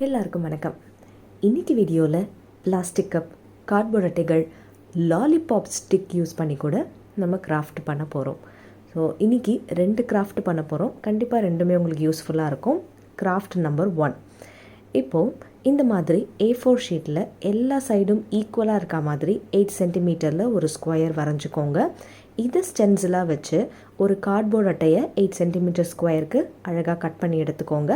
எல்லாருக்கும் வணக்கம். இன்றைக்கி வீடியோவில் பிளாஸ்டிக் கப், கார்ட்போர்ட் அட்டைகள், லாலிபாப் ஸ்டிக் யூஸ் பண்ணி கூட நம்ம கிராஃப்ட் பண்ண போகிறோம். ஸோ இன்றைக்கி 2 கிராஃப்ட் பண்ண போகிறோம். கண்டிப்பாக ரெண்டுமே உங்களுக்கு யூஸ்ஃபுல்லாக இருக்கும். Craft number 1. இப்போது இந்த மாதிரி A4 ஷீட்டில் எல்லா சைடும் ஈக்குவலாக இருக்க மாதிரி 8 சென்டிமீட்டரில் ஒரு ஸ்கொயர் வரைஞ்சிக்கோங்க. இதை ஸ்டென்சிலாக வச்சு ஒரு கார்ட்போர்ட் அட்டையை 8 சென்டிமீட்டர் ஸ்கொயருக்கு அழகாக கட் பண்ணி எடுத்துக்கோங்க.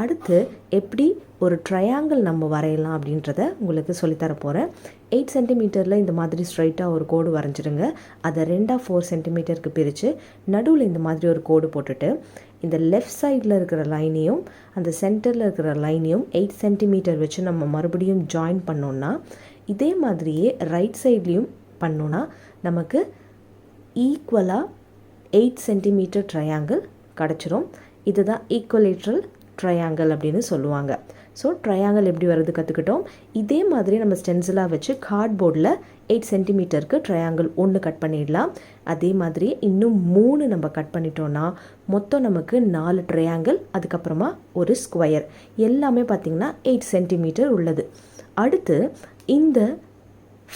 அடுத்து எப்படி ஒரு ட்ரையாங்கிள் நம்ம வரையலாம் அப்படின்றத உங்களுக்கு சொல்லித்தர போகிறேன். 8 சென்டிமீட்டரில் இந்த மாதிரி ஸ்ட்ரைட்டாக ஒரு கோடு வரைஞ்சிடுங்க. அதை 4 சென்டிமீட்டருக்கு பிரித்து நடுவில் இந்த மாதிரி ஒரு கோடு போட்டுட்டு இந்த லெஃப்ட் சைடில் இருக்கிற லைனையும் அந்த சென்டரில் இருக்கிற லைனையும் 8 சென்டிமீட்டர் வச்சு நம்ம மறுபடியும் ஜாயின் பண்ணோன்னா, இதே மாதிரியே ரைட் சைட்லேயும் பண்ணோன்னா நமக்கு ஈக்குவலாக 8 சென்டிமீட்டர் ட்ரையாங்கிள் கிடச்சிரும். இதுதான் ஈக்குவலேட்ரல் ட்ரையாங்கிள் அப்படின்னு சொல்லுவாங்க. ஸோ ட்ரையாங்கிள் எப்படி வர்றது கற்றுக்கிட்டோம். இதே மாதிரி நம்ம ஸ்டென்சிலாக வச்சு கார்ட்போர்டில் 8 சென்டிமீட்டருக்கு ட்ரையாங்கிள் 1 கட் பண்ணிடலாம். அதே மாதிரி இன்னும் 3 நம்ம கட் பண்ணிட்டோன்னா மொத்தம் நமக்கு 4 ட்ரையாங்கிள், அதுக்கப்புறமா ஒரு ஸ்கொயர், எல்லாமே பார்த்திங்கன்னா 8 சென்டிமீட்டர் உள்ளது. அடுத்து இந்த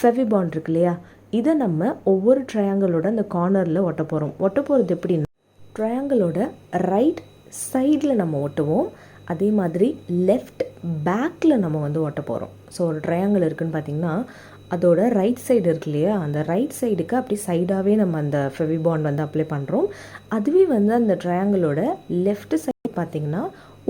ஃபெவிபாண்ட் இருக்கு இல்லையா, இதை நம்ம ஒவ்வொரு ட்ரையாங்கிளோட அந்த கார்னரில் ஒட்ட போகிறோம். ஒட்ட போகிறது எப்படின்னா, ட்ரையாங்கிளோட ரைட் சைடில் நம்ம ஒட்டுவோம். அதே மாதிரி லெஃப்ட் பேக்கில் நம்ம ஒட்ட போகிறோம். ஸோ ஒரு ட்ரையாங்கிள் இருக்குதுன்னு பார்த்திங்கன்னா அதோட ரைட் சைடு இருக்கு இல்லையா, அந்த ரைட் சைடுக்கு அப்படி சைடாகவே நம்ம அந்த ஃபெவிபாண்ட் அப்ளை பண்ணுறோம். அதுவே அந்த ட்ரையாங்கிளோட லெஃப்ட் சைடு பார்த்திங்கன்னா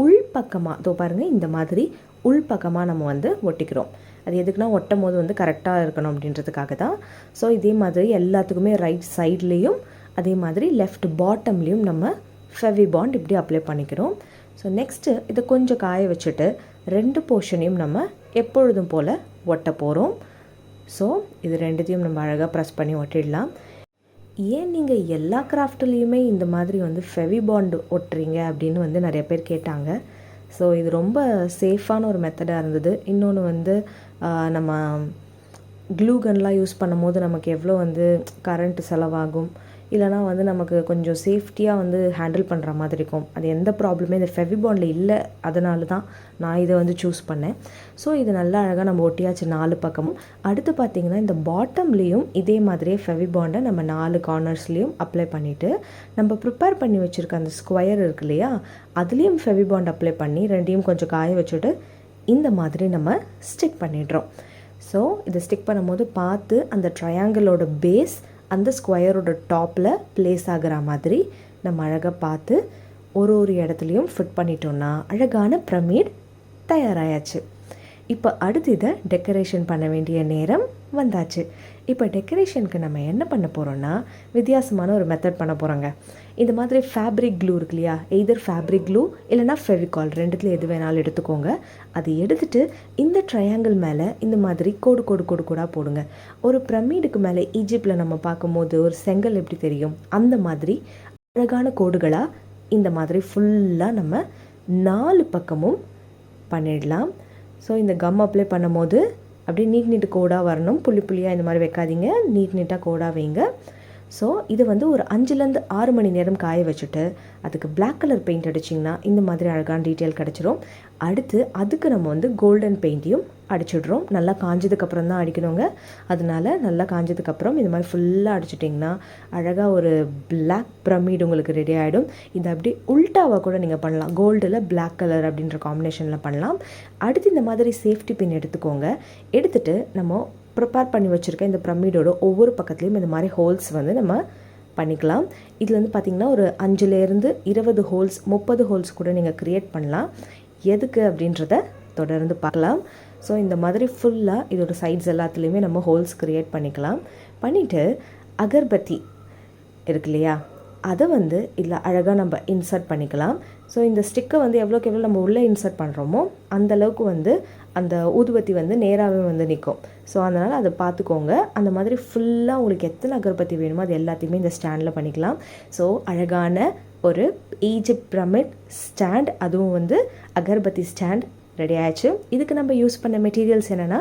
உள்பக்கமாக, இதோ பாருங்கள், இந்த மாதிரி உள்பக்கமாக நம்ம ஒட்டிக்கிறோம். அது எதுக்குன்னா ஒட்டும் போது கரெக்டாக இருக்கணும் அப்படின்றதுக்காக தான். ஸோ இதே மாதிரி எல்லாத்துக்குமே ரைட் சைட்லேயும் அதே மாதிரி லெஃப்ட் பாட்டம்லேயும் நம்ம ஃபெவிபாண்ட் இப்படி அப்ளை பண்ணிக்கிறோம். ஸோ நெக்ஸ்ட்டு இதை கொஞ்சம் காய வச்சுட்டு 2 போர்ஷனையும் நம்ம எப்பொழுதும் போல் ஒட்ட போகிறோம். ஸோ இது 2த்தையும் நம்ம அழகாக ப்ரெஸ் பண்ணி ஒட்டிடலாம். ஏன் நீங்கள் எல்லா கிராஃப்ட்லேயுமே இந்த மாதிரி ஃபெவிபாண்ட் ஒட்டுறீங்க அப்படின்னு நிறைய பேர் கேட்டாங்க. ஸோ இது ரொம்ப சேஃபான ஒரு மெத்தடாக இருந்தது. இன்னொன்று நம்ம க்ளூ கன்லாம் யூஸ் பண்ணும் போது நமக்கு எவ்வளோ கரண்ட் செலவாகும், இல்லைனா நமக்கு கொஞ்சம் சேஃப்டியாக ஹேண்டில் பண்ணுற மாதிரி இருக்கும். அது எந்த ப்ராப்ளமே இந்த ஃபெவிபாண்டில் இல்லை. அதனால தான் நான் இதை சூஸ் பண்ணேன். ஸோ இது நல்லா அழகாக நம்ம ஒட்டியாச்சு 4 பக்கமும். அடுத்து பார்த்திங்கன்னா இந்த பாட்டம்லேயும் இதே மாதிரியே ஃபெவிபாண்டை நம்ம 4 கார்னர்ஸ்லேயும் அப்ளை பண்ணிவிட்டு நம்ம ப்ரிப்பேர் பண்ணி வச்சுருக்க அந்த ஸ்கொயர் இருக்கு இல்லையா, அதுலேயும் ஃபெவிபாண்ட் அப்ளை பண்ணி 2யும் கொஞ்சம் காய வச்சுட்டு இந்த மாதிரி நம்ம ஸ்டிக் பண்ணிடுறோம். ஸோ இதை ஸ்டிக் பண்ணும்போது பார்த்து அந்த ட்ரையாங்கிளோட பேஸ் அந்த ஸ்கொயரோட டாப்பில் ப்ளேஸ் ஆகிற மாதிரி நம்ம அழகாக பார்த்து ஒரு இடத்துலையும் ஃபிட் பண்ணிட்டோன்னா அழகான பிரமிட் தயாராகியாச்சு. இப்போ அடுத்து இதை டெக்கரேஷன் பண்ண வேண்டிய நேரம் வந்தாச்சு. இப்போ டெக்கரேஷனுக்கு நம்ம என்ன பண்ண போகிறோன்னா, வித்தியாசமான ஒரு மெத்தட் பண்ண போகிறோங்க. இந்த மாதிரி ஃபேப்ரிக் க்ளூ இருக்கு இல்லையா, எய்தர் ஃபேப்ரிக் க்ளூ இல்லைனா ஃபெவிகால், 2த்துல எது வேணாலும் எடுத்துக்கோங்க. அது எடுத்துகிட்டு இந்த ட்ரையாங்கிள் மேலே இந்த மாதிரி கோடாக போடுங்க. ஒரு பிரமிடுக்கு மேலே ஈஜிப்டில் நம்ம பார்க்கும்போது ஒரு செங்கல் எப்படி தெரியும், அந்த மாதிரி அழகான கோடுகளாக இந்த மாதிரி ஃபுல்லாக நம்ம 4 பக்கமும் பண்ணிடலாம். ஸோ இந்த கம் அப்ளை பண்ணும் போது அப்படியே நீட்டு கோடாக வரணும். புள்ளியாக இந்த மாதிரி வைக்காதீங்க, நீட்டாக கோடாக வைங்க. ஸோ இது ஒரு 5லேருந்து 6 மணி நேரம் காய வச்சுட்டு அதுக்கு பிளாக் கலர் பெயிண்ட் அடிச்சிங்கன்னா இந்த மாதிரி அழகான டீட்டெயில் கிடச்சிரும். அடுத்து அதுக்கு நம்ம கோல்டன் பெயிண்ட்டையும் அடிச்சிடுறோம். நல்லா காஞ்சதுக்கப்புறம் தான் அடிக்கணுங்க. அதனால நல்லா காஞ்சதுக்கப்புறம் இந்த மாதிரி ஃபுல்லாக அடிச்சிட்டிங்கன்னா அழகாக ஒரு பிளாக் பிரமிட் உங்களுக்கு ரெடி ஆகிடும். இது அப்படியே உல்ட்டாவாக கூட நீங்கள் பண்ணலாம். கோல்டில் பிளாக் கலர் அப்படின்ற காம்பினேஷனில் பண்ணலாம். அடுத்து இந்த மாதிரி சேஃப்டி பின் எடுத்துக்கோங்க. எடுத்துகிட்டு நம்ம ப்ரிப்பேர் பண்ணி வச்சுருக்க இந்த பிரமிடோட ஒவ்வொரு பக்கத்துலேயும் இந்த மாதிரி ஹோல்ஸ் நம்ம பண்ணிக்கலாம். இதில் பார்த்திங்கன்னா ஒரு 5லேருந்து 20 ஹோல்ஸ், 30 ஹோல்ஸ் கூட நீங்கள் க்ரியேட் பண்ணலாம். எதுக்கு அப்படின்றத தொடர்ந்து பார்க்கலாம். ஸோ இந்த மாதிரி ஃபுல்லாக இதோட சைட்ஸ் எல்லாத்துலேயுமே நம்ம ஹோல்ஸ் க்ரியேட் பண்ணிக்கலாம். பண்ணிவிட்டு அகர்பத்தி இருக்கு இல்லையா, அதை இதில் அழகாக நம்ம இன்சர்ட் பண்ணிக்கலாம். ஸோ இந்த ஸ்டிக்கை எவ்வளோக்கு எவ்வளோ நம்ம உள்ளே இன்சர்ட் பண்ணுறோமோ அந்தளவுக்கு அந்த ஊதுபத்தி நேராகவே நிற்கும். ஸோ அதனால் அதை பார்த்துக்கோங்க. அந்த மாதிரி ஃபுல்லாக உங்களுக்கு எத்தனை அகர்பத்தி வேணுமோ அது எல்லாத்தையுமே இந்த ஸ்டாண்டில் பண்ணிக்கலாம். ஸோ அழகான ஒரு ஈஜிப்ட் பிரமிட் ஸ்டாண்ட், அதுவும் அகர்பத்தி ஸ்டாண்ட் ரெடி ஆயிடுச்சு. இதுக்கு நம்ம யூஸ் பண்ண மெட்டீரியல்ஸ் என்னென்னா,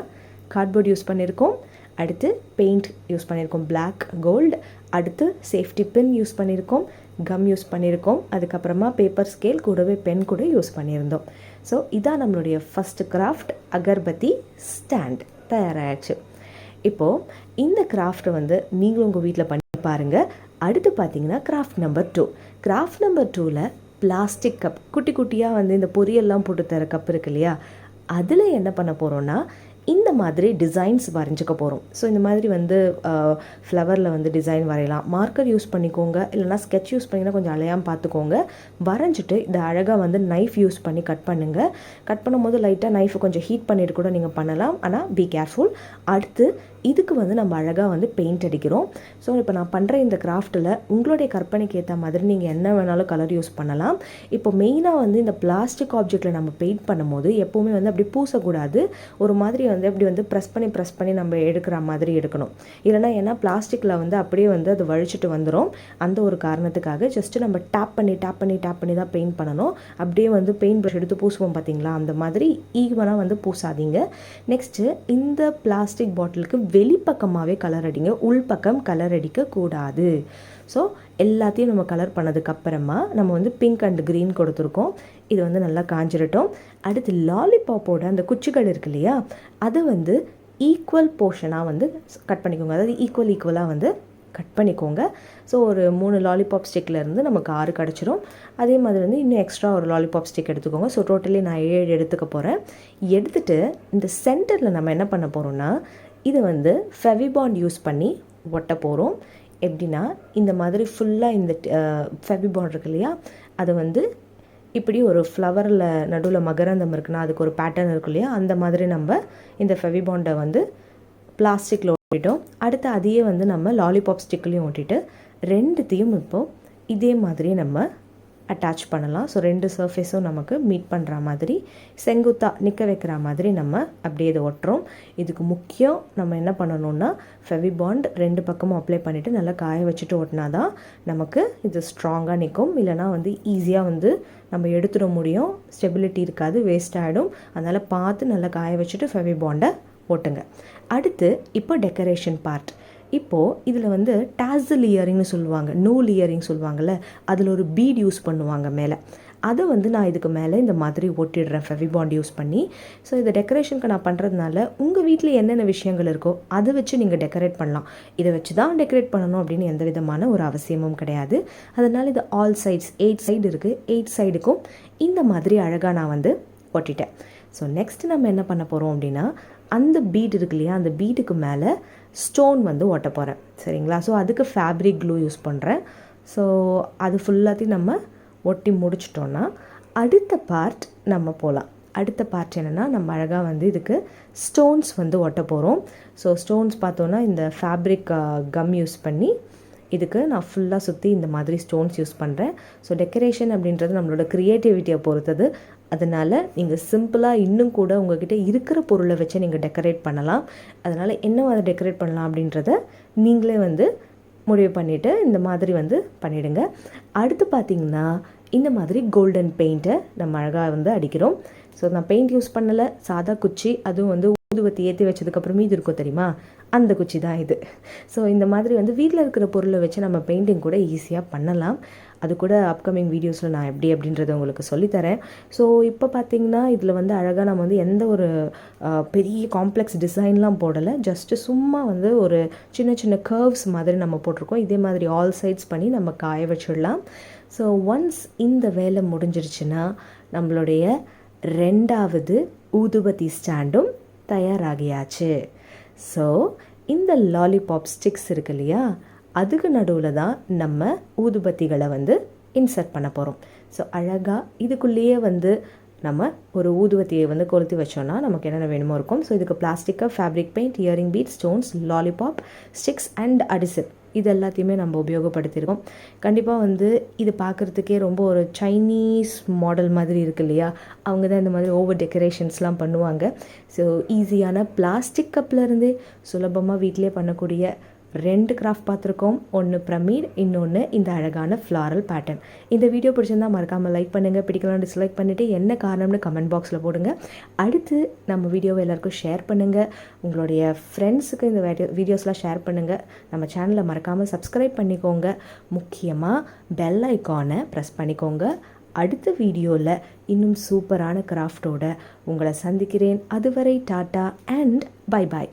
கார்ட்போர்ட் யூஸ் பண்ணியிருக்கோம், அடுத்து பெயிண்ட் யூஸ் பண்ணியிருக்கோம், பிளாக் கோல்டு, அடுத்து சேஃப்டி பின் யூஸ் பண்ணியிருக்கோம், கம் யூஸ் பண்ணியிருக்கோம், அதுக்கப்புறமா பேப்பர் ஸ்கேல் கூடவே பென் கூட யூஸ் பண்ணியிருந்தோம். ஸோ இதான் நம்மளுடைய ஃபஸ்ட்டு கிராஃப்ட் அகர்பத்தி ஸ்டாண்ட் தயாராகிடுச்சு. இப்போது இந்த கிராஃப்ட்டை வந்து நீங்களும் உங்கள் வீட்டில் பண்ணி பாருங்கள். அடுத்து பார்த்தீங்கன்னா கிராஃப்ட் நம்பர் 2. கிராஃப்ட் நம்பர் 2ல் பிளாஸ்டிக் கப், குட்டி குட்டியாக வந்து இந்த பொரியல்லாம் போட்டு தர கப் இருக்கு இல்லையா, அதில் என்ன பண்ண போகிறோன்னா இந்த மாதிரி டிசைன்ஸ் வரைஞ்சிக்க போகிறோம். ஸோ இந்த மாதிரி வந்து ஃப்ளவரில் வந்து டிசைன் வரையலாம். மார்க்கர் யூஸ் பண்ணிக்கோங்க, இல்லைனா ஸ்கெட்ச் யூஸ் பண்ணிங்கன்னா கொஞ்சம் அலையாமல் பார்த்துக்கோங்க. வரைஞ்சிட்டு இதை அழகாக வந்து நைஃப் யூஸ் பண்ணி கட் பண்ணுங்கள். கட் பண்ணும்போது லைட்டாக நைஃபை கொஞ்சம் ஹீட் பண்ணிட்டு கூட நீங்கள் பண்ணலாம், ஆனால் பி கேர்ஃபுல். அடுத்து இதுக்கு வந்து நம்ம அழகாக வந்து பெயிண்ட் அடிக்கிறோம். ஸோ இப்போ நான் பண்ணுற இந்த கிராஃப்ட்டில் உங்களுடைய கற்பனைக்கு ஏற்ற மாதிரி நீங்கள் என்ன வேணாலும் கலர் யூஸ் பண்ணலாம். இப்போ மெயினாக வந்து இந்த பிளாஸ்டிக் ஆப்ஜெக்டில் நம்ம பெயிண்ட் பண்ணும்போது எப்போவுமே வந்து அப்படி பூசக்கூடாது. ஒரு மாதிரி வந்து அப்படி வந்து ப்ரெஸ் பண்ணி நம்ம எடுக்கிற மாதிரி எடுக்கணும். இல்லைனா ஏன்னா பிளாஸ்டிக்கில் வந்து அப்படியே வந்து அது வழிச்சிட்டு வந்துடும். அந்த ஒரு காரணத்துக்காக ஜஸ்ட்டு நம்ம டேப் பண்ணி தான் பெயிண்ட் பண்ணணும். அப்படியே வந்து பெயிண்ட் ப்ரஷ் எடுத்து பூசுவோம் பார்த்தீங்களா, அந்த மாதிரி ஈவனாக வந்து பூசாதீங்க. நெக்ஸ்ட்டு இந்த பிளாஸ்டிக் பாட்டிலுக்கு வெளிப்பக்கமாகவே கலர் அடிங்க, உள்பக்கம் கலர் அடிக்கக்கூடாது. ஸோ எல்லாத்தையும் நம்ம கலர் பண்ணதுக்கப்புறமா நம்ம வந்து பிங்க் அண்ட் க்ரீன் கொடுத்துருக்கோம். இது வந்து நல்லா காஞ்சிரட்டும். அடுத்து லாலிபாப்போட அந்த குச்சிகள் இருக்கு இல்லையா, அதை வந்து ஈக்குவல் போர்ஷனாக வந்து கட் பண்ணிக்கோங்க. அதாவது ஈக்குவலாக வந்து கட் பண்ணிக்கோங்க. ஸோ ஒரு 3 லாலிபாப் ஸ்டிக்லேருந்து நமக்கு 6 கிடச்சிரும். அதே மாதிரி வந்து இன்னும் எக்ஸ்ட்ரா ஒரு லாலிபாப் ஸ்டிக் எடுத்துக்கோங்க. ஸோ டோட்டலி நான் 7 எடுத்துக்க போகிறேன். எடுத்துகிட்டு இந்த சென்டரில் நம்ம என்ன பண்ண போகிறோம்னா இதை வந்து ஃபெவிபாண்ட் யூஸ் பண்ணி ஒட்ட போகிறோம். எப்படின்னா இந்த மாதிரி ஃபுல்லாக இந்த ஃபெவிபாண்ட் இருக்கு இல்லையா, அதை வந்து இப்படி ஒரு ஃப்ளவரில் நடுவில் மகரந்தம் இருக்குன்னா அதுக்கு ஒரு பேட்டர்ன் இருக்கு இல்லையா, அந்த மாதிரி நம்ம இந்த ஃபெவிபாண்டை வந்து பிளாஸ்டிக்கில் ஒட்டிட்டோம். அடுத்து அதையே வந்து நம்ம லாலிபாப் ஸ்டிக்லேயும் ஒட்டிட்டு ரெண்டுத்தையும் இப்போது இதே மாதிரி நம்ம அட்டாச் பண்ணலாம். ஸோ 2 சர்ஃபேஸும் நமக்கு மீட் பண்ணுற மாதிரி செங்குத்தாக நிற்க வைக்கிற மாதிரி நம்ம அப்படியே இதை ஒட்டுறோம். இதுக்கு முக்கியம் நம்ம என்ன பண்ணணும்னா ஃபெவிபாண்ட் 2 பக்கமும் அப்ளை பண்ணிவிட்டு நல்லா காய வச்சுட்டு ஒட்டினா தான் நமக்கு இது ஸ்ட்ராங்காக நிற்கும். இல்லைனா வந்து ஈஸியாக வந்து நம்ம எடுத்துட முடியும், ஸ்டெபிலிட்டி இருக்காது, வேஸ்ட் ஆகிடும். அதனால் பார்த்து நல்லா காய வச்சுட்டு ஃபெவிபாண்டை ஒட்டுங்க. அடுத்து இப்போ டெக்கரேஷன் பார்ட். இப்போது இதில் வந்து டாசல் இயரிங்னு சொல்லுவாங்க, நூல் இயரிங் சொல்லுவாங்கள்ல, அதில் ஒரு பீட் யூஸ் பண்ணுவாங்க மேலே. அதை வந்து நான் இதுக்கு மேலே இந்த மாதிரி ஒட்டிடுறேன் ஃபெவிபாண்ட் யூஸ் பண்ணி. ஸோ இதை டெக்கரேஷனுக்கு நான் பண்ணுறதுனால உங்கள் வீட்டில் என்னென்ன விஷயங்கள் இருக்கோ அதை வச்சு நீங்கள் டெக்கரேட் பண்ணலாம். இதை வச்சு தான் டெக்கரேட் பண்ணணும் அப்படின்னு எந்த விதமான ஒரு அவசியமும் கிடையாது. அதனால் இது ஆல் சைட்ஸ் 8 சைடு இருக்குது, 8 சைடுக்கும் இந்த மாதிரி அழகாக நான் வந்து ஒட்டிட்டேன். ஸோ நெக்ஸ்ட் நம்ம என்ன பண்ண போகிறோம் அப்படின்னா அந்த பீட் இருக்கு இல்லையா, அந்த பீடுக்கு மேலே ஸ்டோன் வந்து ஒட்ட போகிறேன். சரிங்களா? ஸோ அதுக்கு ஃபேப்ரிக் க்ளூ யூஸ் பண்ணுறேன். ஸோ அது ஃபுல்லாத்தையும் நம்ம ஒட்டி முடிச்சிட்டோன்னா அடுத்த பார்ட் நம்ம போகலாம். அடுத்த பார்ட் என்னென்னா நம்ம அழகாக வந்து இதுக்கு ஸ்டோன்ஸ் வந்து ஒட்ட போகிறோம். ஸோ ஸ்டோன்ஸ் பார்த்தோன்னா இந்த ஃபேப்ரிக் கம் யூஸ் பண்ணி இதுக்கு நான் ஃபுல்லாக சுற்றி இந்த மாதிரி ஸ்டோன்ஸ் யூஸ் பண்ணுறேன். ஸோ டெக்கரேஷன் அப்படின்றது நம்மளோட க்ரியேட்டிவிட்டியை பொறுத்தது. அதனால் நீங்கள் சிம்பிளாக இன்னும் கூட உங்கள்கிட்ட இருக்கிற பொருளை வச்சு நீங்கள் டெக்கரேட் பண்ணலாம். அதனால் என்ன மாதிரி டெக்கரேட் பண்ணலாம் அப்படின்றத நீங்களே வந்து முடிவு பண்ணிவிட்டு இந்த மாதிரி வந்து பண்ணிவிடுங்க. அடுத்து பார்த்திங்கன்னா இந்த மாதிரி கோல்டன் பெயிண்ட்டை நம்ம அழகாக வந்து அடிக்கிறோம். ஸோ நான் பெயிண்ட் யூஸ் பண்ணலை, சாதா குச்சி, அதுவும் வந்து ஊதுவத்தி ஏற்றி வச்சதுக்கப்புறம் மீது இருக்கும் தெரியுமா, அந்த குச்சி தான் இது. ஸோ இந்த மாதிரி வந்து வீட்டில் இருக்கிற பொருளை வச்சு நம்ம பெயிண்டிங் கூட ஈஸியாக பண்ணலாம். அது கூட அப்கமிங் வீடியோஸில் நான் எப்படி அப்படின்றத உங்களுக்கு சொல்லித்தரேன். ஸோ இப்போ பார்த்திங்கன்னா இதில் வந்து அழகாக நம்ம வந்து எந்த ஒரு பெரிய காம்ப்ளெக்ஸ் டிசைன்லாம் போடலை, ஜஸ்ட்டு சும்மா வந்து ஒரு சின்ன சின்ன கர்வ்ஸ் மாதிரி நம்ம போட்டிருக்கோம். இதே மாதிரி ஆல் சைட்ஸ் பண்ணி நம்ம காய வச்சிடலாம். ஸோ ஒன்ஸ் இந்த வேலை முடிஞ்சிருச்சுன்னா நம்மளுடைய 2வது ஊதுபத்தி ஸ்டாண்டும் தயாராகியாச்சு. ஸோ இந்த லாலிபாப் ஸ்டிக்ஸ் இருக்கு இல்லையா, அதுக்கு நடுவில் தான் நம்ம ஊதுபத்திகளை வந்து இன்சர்ட் பண்ண போகிறோம். ஸோ அழகாக இதுக்குள்ளேயே வந்து நம்ம ஒரு ஊதுவத்தியை வந்து கொளுத்தி வச்சோன்னா நமக்கு என்னென்ன வேணுமோ இருக்கும். ஸோ இதுக்கு plastic, fabric paint, earring bead, stones, lollipop sticks and adhesive இது எல்லாத்தையுமே நம்ம உபயோகப்படுத்தியிருக்கோம். கண்டிப்பாக வந்து இது பார்க்குறதுக்கே ரொம்ப ஒரு சைனீஸ் மாடல் மாதிரி இருக்கு இல்லையா, அவங்க தான் இந்த மாதிரி ஓவர் டெக்கரேஷன்ஸ்லாம் பண்ணுவாங்க. ஸோ ஈஸியான பிளாஸ்டிக் கப்லேருந்தே சுலபமாக வீட்டிலே பண்ணக்கூடிய 2 கிராஃப்ட் பார்த்துருக்கோம். ஒன்று பிரமிட், இன்னொன்று இந்த அழகான ஃப்ளாரல் பேட்டர்ன். இந்த வீடியோ பிடிச்சிருந்தால் மறக்காமல் லைக் பண்ணுங்கள், பிடிக்கலாம் டிஸ்லைக் பண்ணிவிட்டு என்ன காரணம்னு கமெண்ட் பாக்ஸில் போடுங்க. அடுத்து நம்ம வீடியோவை எல்லாருக்கும் ஷேர் பண்ணுங்கள், உங்களுடைய ஃப்ரெண்ட்ஸுக்கு இந்த வீடியோஸ்லாம் ஷேர் பண்ணுங்கள். நம்ம சேனலை மறக்காமல் சப்ஸ்கிரைப் பண்ணிக்கோங்க. முக்கியமாக பெல் ஐக்கானை ப்ரெஸ் பண்ணிக்கோங்க. அடுத்த வீடியோவில் இன்னும் சூப்பரான கிராஃப்டோட உங்களை சந்திக்கிறேன். அதுவரை டாட்டா அண்ட் பை பாய்.